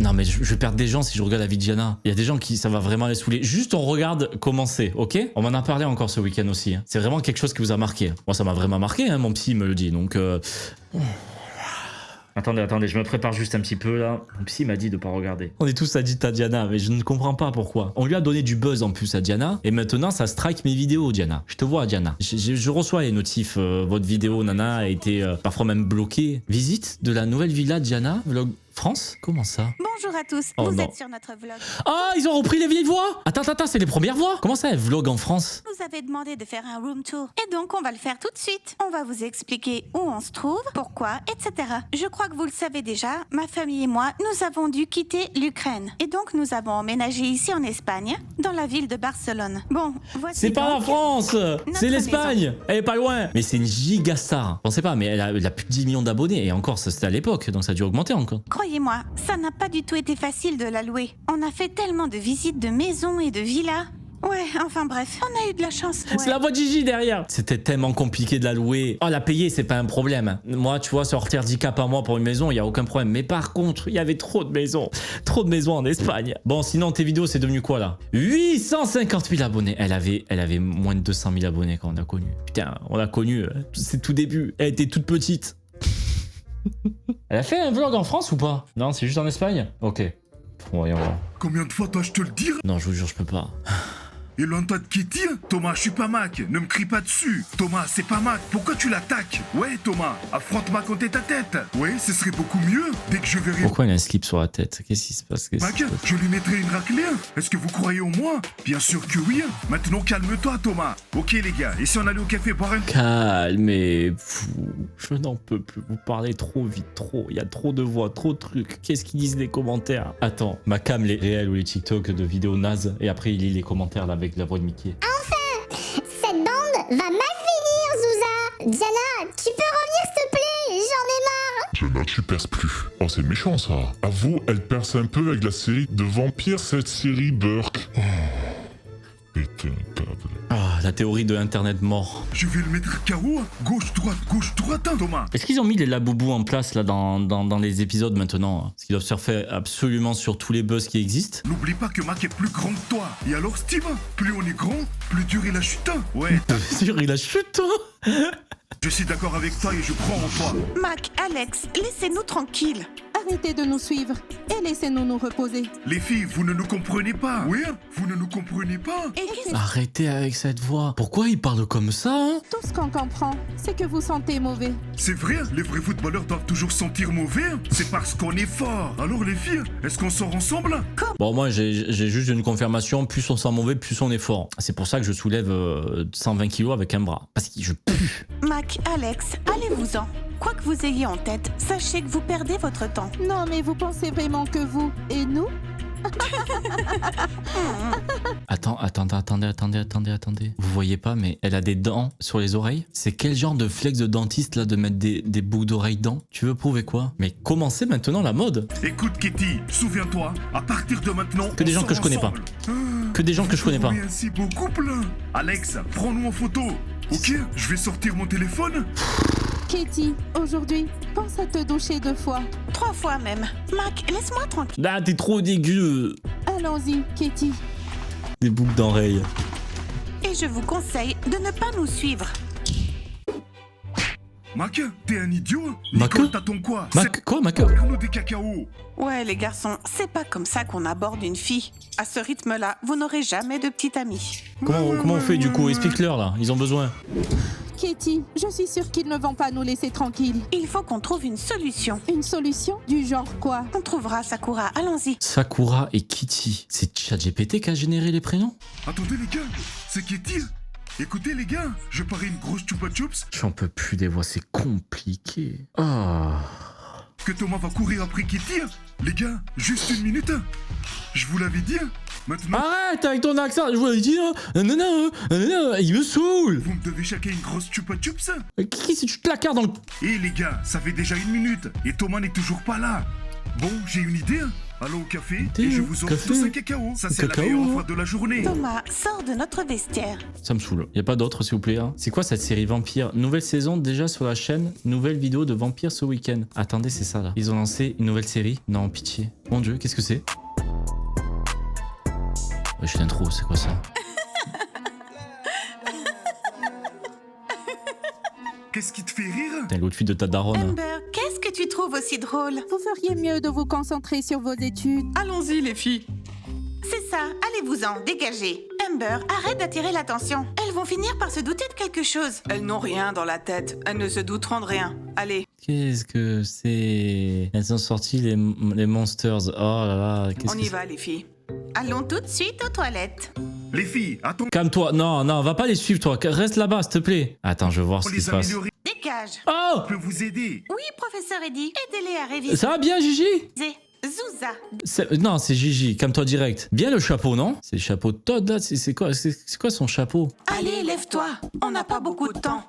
Non mais je vais perdre des gens si je regarde la vie de Diana. Il y a des gens qui ça va vraiment les saouler. Juste on regarde comment c'est, ok? On m'en a parlé encore ce week-end aussi. Hein. C'est vraiment quelque chose qui vous a marqué. Moi ça m'a vraiment marqué, hein, mon psy me le dit. Donc Attendez, je me prépare juste un petit peu là. Mon psy m'a dit de pas regarder. On est tous addicts à Diana, mais je ne comprends pas pourquoi. On lui a donné du buzz en plus à Diana, et maintenant ça strike mes vidéos, Diana. Je te vois, Diana. Je reçois les notifs. Votre vidéo, Nana, a été parfois même bloquée. Visite de la nouvelle villa Diana, vlog France? Comment ça? Bonjour à tous, Oh vous non. êtes sur notre vlog. Ah, ils ont repris les vieilles voix. Attends, c'est les premières voix. Comment ça, vlog en France? Vous avez demandé de faire un room tour, et donc on va le faire tout de suite. On va vous expliquer où on se trouve, pourquoi, etc. Je crois que vous le savez déjà, ma famille et moi, nous avons dû quitter l'Ukraine. Et donc nous avons emménagé ici en Espagne, dans la ville de Barcelone. Bon, voici C'est pas la donc France, c'est maison. l'Espagne. Elle est pas loin. Mais c'est une gigastar. Pensez pas, mais elle a plus de 10 millions d'abonnés. Et encore, ça c'était à l'époque, donc ça a dû augmenter encore. Croyez-moi, ça n'a pas du tout été facile de la louer. On a fait tellement de visites de maisons et de villas. Ouais, enfin bref, on a eu de la chance. C'est la voix de Gigi derrière. C'était tellement compliqué de la louer. Oh, la payer, c'est pas un problème. Moi, tu vois, sortir 10 K par mois pour une maison, il y a aucun problème. Mais par contre, il y avait trop de maisons. Trop de maisons en Espagne. Bon, sinon, tes vidéos, c'est devenu quoi là? 850 000 abonnés. Elle avait moins de 200 000 abonnés quand on l'a connue. Putain, on l'a connue. C'est tout début. Elle était toute petite. Elle a fait un vlog en France ou pas? Non, c'est juste en Espagne? Ok. Voyons voir. Combien de fois dois-je te le dire? Non, je vous jure, je peux pas. Et l'entête qui tire? Thomas, je suis pas Mac, ne me crie pas dessus. Thomas, c'est pas Mac, pourquoi tu l'attaques? Ouais, Thomas, affronte Mac en tête à tête. Ouais, ce serait beaucoup mieux dès que je verrai. Pourquoi il a un slip sur la tête? Qu'est-ce qui se passe? Mac, je lui mettrai une raclée. Est-ce que vous croyez en moi? Bien sûr que oui. Maintenant, calme-toi, Thomas. Ok, les gars, et si on allait au café boire un... Calmez-vous, je n'en peux plus, vous parlez trop vite, trop, il y a trop de voix, trop de trucs, qu'est-ce qu'ils disent les commentaires? Attends, ma cam les réels ou les TikTok de vidéos nazes, et après il lit les commentaires là avec la voix de Mickey. Cette bande va mal finir, Zouza. Diana, tu peux revenir s'il te plaît? J'en ai marre. Diana, tu perces plus. Oh, c'est méchant ça. Avoue, elle perce un peu avec la série de vampires, cette série Burke. Oh. Péter un câble. Ah, la théorie de Internet mort. Je vais le mettre KO. Gauche, droite, hein, Thomas. Est-ce qu'ils ont mis les laboubous en place là dans les épisodes maintenant? Parce qu'ils doivent surfer absolument sur tous les buzz qui existent. N'oublie pas que Mac est plus grand que toi. Et alors, Steve, plus on est grand, plus dur est la chute. Ouais, Sûr, il a chute, hein. je suis d'accord avec toi et je crois en toi. Mac, Alex, laissez-nous tranquilles. Arrêtez de nous suivre et laissez-nous nous reposer. Les filles, vous ne nous comprenez pas. Oui, vous ne nous comprenez pas. Et qu'est-ce Arrêtez avec cette voix. Pourquoi il parle comme ça, hein? Tout ce qu'on comprend, c'est que vous sentez mauvais. C'est vrai, les vrais footballeurs doivent toujours sentir mauvais. C'est parce qu'on est fort. Alors les filles, est-ce qu'on sort ensemble? Bon, moi j'ai juste une confirmation, plus on sent mauvais, plus on est fort. C'est pour ça que je soulève 120 kilos avec un bras. Parce que je pue. Mac, Alex, allez-vous-en. Quoi que vous ayez en tête, sachez que vous perdez votre temps. Non, mais vous pensez vraiment que vous et nous? Attendez. Vous voyez pas, mais elle a des dents sur les oreilles. C'est quel genre de flex de dentiste là de mettre des bouts d'oreilles dedans? Tu veux prouver quoi? Mais commencez maintenant la mode. Écoute Kitty, souviens-toi, à partir de maintenant, Que des on gens sort que je connais pas. ensemble. Que des gens que je connais pas. Oui, un si beau couple. Alex, prends-nous en photo. Ok, je vais sortir mon téléphone. Katie, aujourd'hui, pense à te doucher 2 fois. 3 fois même. Mac, laisse-moi tranquille. Ah, t'es trop dégueu. Allons-y, Katie. Des boucles d'oreilles. Et je vous conseille de ne pas nous suivre. Mac, t'es un idiot? Mac? Nicole, t'attends quoi? Quoi, Mac? Nous des cacao. Ouais, les garçons, c'est pas comme ça qu'on aborde une fille. À ce rythme-là, vous n'aurez jamais de petite amie. Comment on fait du coup? Explique-leur là, ils ont besoin. Katie, je suis sûre qu'ils ne vont pas nous laisser tranquilles. Il faut qu'on trouve une solution. Une solution? Du genre quoi? On trouvera Sakura, allons-y. Sakura et Kitty. C'est ChatGPT qui a généré les prénoms? Attendez les gars, c'est Kitty. Écoutez les gars, je parie une grosse chupa chups J'en peux plus des voix, c'est compliqué. Ah. que Thomas va courir après Kitty. Les gars, juste une minute. Je vous l'avais dit. Maintenant, Arrête avec ton accent, je vous l'ai dit, il me saoule. vous me devez chacun une grosse chupa chups. Qui si tu te la cartes dans le... Et les gars, ça fait déjà une minute et Thomas n'est toujours pas là. Bon, j'ai une idée. Allons au café Thé, et je vous offre café. tous un cacao. Ça, c'est la Cacao, meilleure hein. offre de la journée. Thomas, sors de notre vestiaire. Ça me saoule. Y a pas d'autre, s'il vous plaît. Hein. C'est quoi cette série Vampire? Nouvelle saison déjà sur la chaîne. Nouvelle vidéo de Vampire ce week-end. Attendez, c'est ça là. Ils ont lancé une nouvelle série. Non, pitié. Mon Dieu, qu'est-ce que c'est? Wesh, l'intro, c'est quoi ça? Qu'est-ce qui te fait rire? T'es l'autre fille de ta daronne. Amber, qu'est-ce que tu trouves aussi drôle? Vous feriez mieux de vous concentrer sur vos études. Allons-y, les filles. C'est ça, allez-vous-en, dégagez. Amber, arrête d'attirer l'attention. Elles vont finir par se douter de quelque chose. Elles n'ont rien dans la tête. Elles ne se douteront de rien. Allez. Qu'est-ce que c'est? Elles ont sorti les Monsters. Oh là là, qu'est-ce On que y c'est? va, les filles. Allons tout de suite aux toilettes. Les filles, attends, Calme-toi. Non, non, va pas les suivre, toi. Reste là-bas, s'il te plaît. Attends, je veux voir on ce qui se les passe. améliorer. Dégage. Oh! Je peux vous aider. Oui, professeur Eddy, aidez-les à réviser. Ça va bien, Gigi? Zouza. Non, c'est Gigi, calme-toi direct. Bien le chapeau, non? C'est le chapeau de Todd, là. C'est quoi son chapeau? Allez, lève-toi. On n'a pas beaucoup de temps.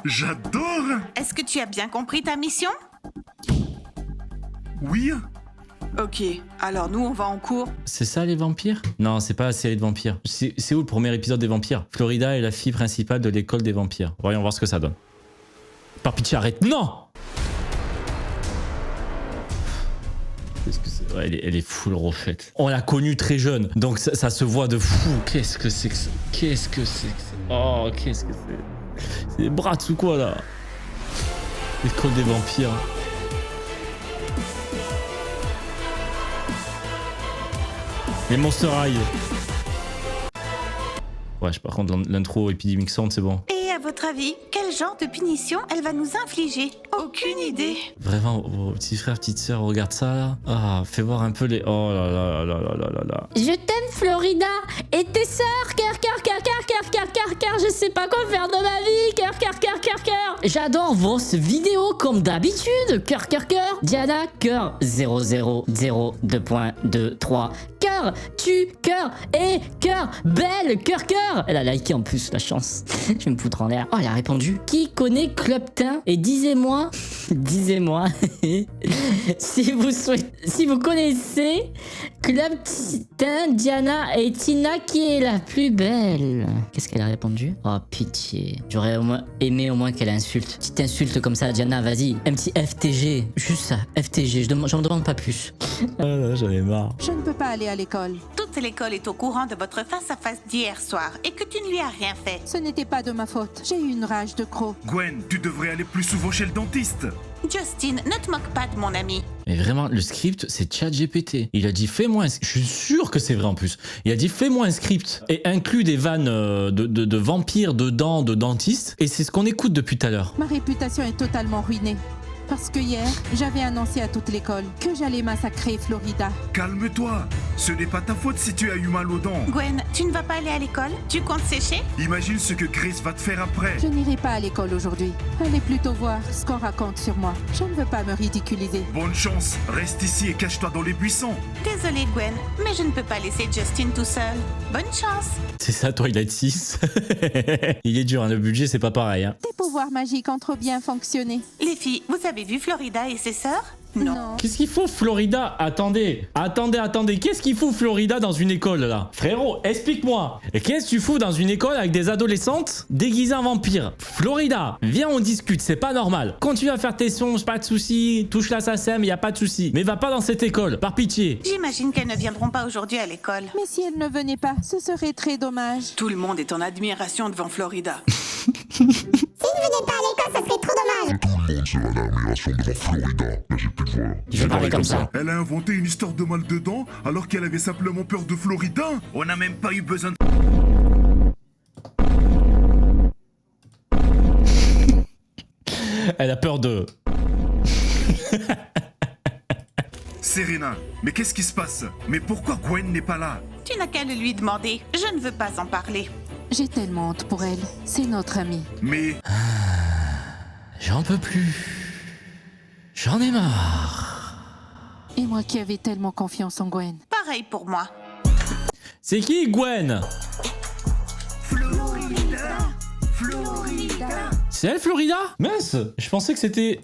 J'adore. Est-ce que tu as bien compris ta mission? Oui. Ok. Alors, nous, on va en cours. C'est ça, les vampires? Non, c'est pas la série de vampires. C'est où le premier épisode des vampires? Florida est la fille principale de l'école des vampires. Voyons voir ce que ça donne. Par pitié, arrête. Non! Qu'est-ce que c'est? Ouais, elle est full refaite. On l'a connue très jeune, donc ça se voit de fou. Qu'est-ce que c'est que ça? Qu'est-ce que c'est que ça? Oh, qu'est-ce que c'est? C'est des brats ou quoi, là? L'école des vampires. Les Monster High. Ouais, par contre, l'intro Epidemic Sound, c'est bon. Et à votre avis, quel genre de punition elle va nous infliger? Aucune idée. Vraiment, vos petits frères, petites sœurs, regarde ça, là. Ah, fais voir un peu les... Oh là là là là là là là. Je t'aime, Florida. Et tes sœurs, cœur. Je sais pas quoi faire de ma vie, cœur. J'adore vos vidéos comme d'habitude, cœur. Diana, cœur 0002.23. Cœur, cœur et cœur, belle, cœur. Elle a liké en plus, la chance. Je vais me foutre en l'air. Oh, elle a répondu. Qui connaît Club Tain? Et disez-moi, si vous connaissez Club Tain, Diana et Tina, qui est la plus belle? Qu'est-ce qu'elle a répondu? Oh, pitié. J'aurais aimé au moins qu'elle insulte. Petite insulte comme ça, Diana, vas-y. Un petit FTG. Juste ça, FTG. J'en demande pas plus. Oh là, j'en ai marre. Je ne peux pas aller à l'école. Toute l'école est au courant de votre face-à-face d'hier soir et que tu ne lui as rien fait. Ce n'était pas de ma faute. J'ai eu une rage de croc. Gwen, tu devrais aller plus souvent chez le dentiste. Justin, ne te moque pas de mon ami. Mais vraiment, le script, c'est ChatGPT. Il a dit fais-moi un... Je suis sûr que c'est vrai en plus. Il a dit fais-moi un script et inclut des vannes de vampires, de dents, de dentistes. Et c'est ce qu'on écoute depuis tout à l'heure. Ma réputation est totalement ruinée. Parce que hier, j'avais annoncé à toute l'école que j'allais massacrer Florida. Calme-toi. Ce n'est pas ta faute si tu as eu mal aux dents. Gwen, tu ne vas pas aller à l'école? Tu comptes sécher? Imagine ce que Grace va te faire après. Je n'irai pas à l'école aujourd'hui. Allez plutôt voir ce qu'on raconte sur moi. Je ne veux pas me ridiculiser. Bonne chance. Reste ici et cache-toi dans les buissons. Désolée Gwen, mais je ne peux pas laisser Justin tout seul. Bonne chance. C'est ça, Twilight 6. Il est dur, hein, le budget, c'est pas pareil. Hein. Tes pouvoirs magiques ont trop bien fonctionné. Les filles, vous avez vu Florida et ses sœurs? Non. Qu'est-ce qu'il faut, Florida? Attendez. Qu'est-ce qu'il fout, Florida, dans une école, là? Frérot, explique-moi. Et qu'est-ce que tu fous dans une école avec des adolescentes déguisées en vampires? Florida, viens, on discute, c'est pas normal. Continue à faire tes songes, pas de soucis. Touche la SACEM, y a pas de soucis. Mais va pas dans cette école, par pitié. J'imagine qu'elles ne viendront pas aujourd'hui à l'école. Mais si elle ne venait pas, ce serait très dommage. Tout le monde est en admiration devant Florida. Si ne venez pas à l'école, ça serait trop dommage. Tout le monde sera à l'admiration devant Florida. Là, j'ai plus de voix. Je vais parler comme ça. Elle a inventé une histoire de mal de dents alors qu'elle avait simplement peur de Florida. On n'a même pas eu besoin de... Elle a peur de... Serena, mais qu'est-ce qui se passe? Mais pourquoi Gwen n'est pas là? Tu n'as qu'à le lui demander. Je ne veux pas en parler. J'ai tellement honte pour elle. C'est notre amie. Mais... J'en peux plus. J'en ai marre. Et moi qui avais tellement confiance en Gwen. Pareil pour moi. C'est qui, Gwen? C'est elle, Florida? Mince, je pensais que c'était...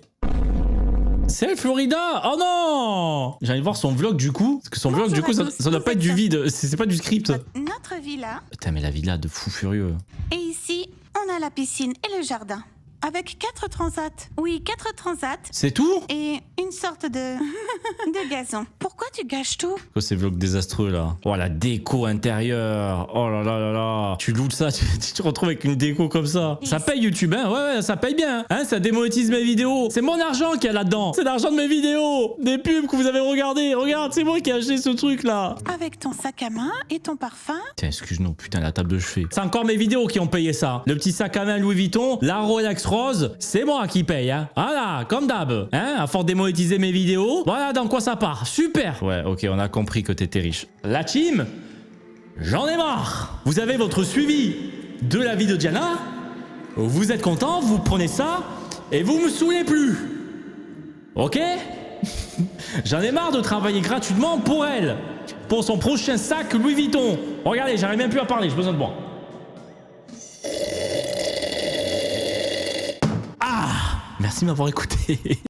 C'est elle, Florida. Oh non. J'ai envie de voir son vlog du coup. Parce que son vlog, du coup, ça doit pas être du vide. C'est pas du script. Notre villa. Putain, mais la villa de fou furieux. Et ici, on a la piscine et le jardin. Avec 4 transats. Oui, 4 transats. C'est tout? Et une sorte de... de gazon. Pourquoi tu gâches tout? Quoi, ces vlogs désastreux là? Oh, la déco intérieure. Oh là là là là. Tu loues ça, tu te retrouves avec une déco comme ça. Ça paye YouTube, hein? Ouais, ça paye bien. Hein, ça démonétise mes vidéos. C'est mon argent qu'il y a là-dedans. C'est l'argent de mes vidéos. Des pubs que vous avez regardées. Regarde, c'est moi qui ai acheté ce truc là. Avec ton sac à main et ton parfum. Tiens, excuse-nous, putain, la table de chevet. C'est encore mes vidéos qui ont payé ça. Le petit sac à main Louis Vuitton, la Rolex Rose, c'est moi qui paye, hein. Voilà, comme d'hab. Hein, à force de démonétiser mes vidéos, voilà dans quoi ça part. Super. Ouais, ok, on a compris que t'étais riche. La team, j'en ai marre. Vous avez votre suivi de la vie de Diana. Vous êtes content, vous prenez ça et vous me saoulez plus. Ok? J'en ai marre de travailler gratuitement pour elle. Pour son prochain sac Louis Vuitton. Regardez, j'arrive même plus à parler, j'ai besoin de boire. Merci de m'avoir écouté.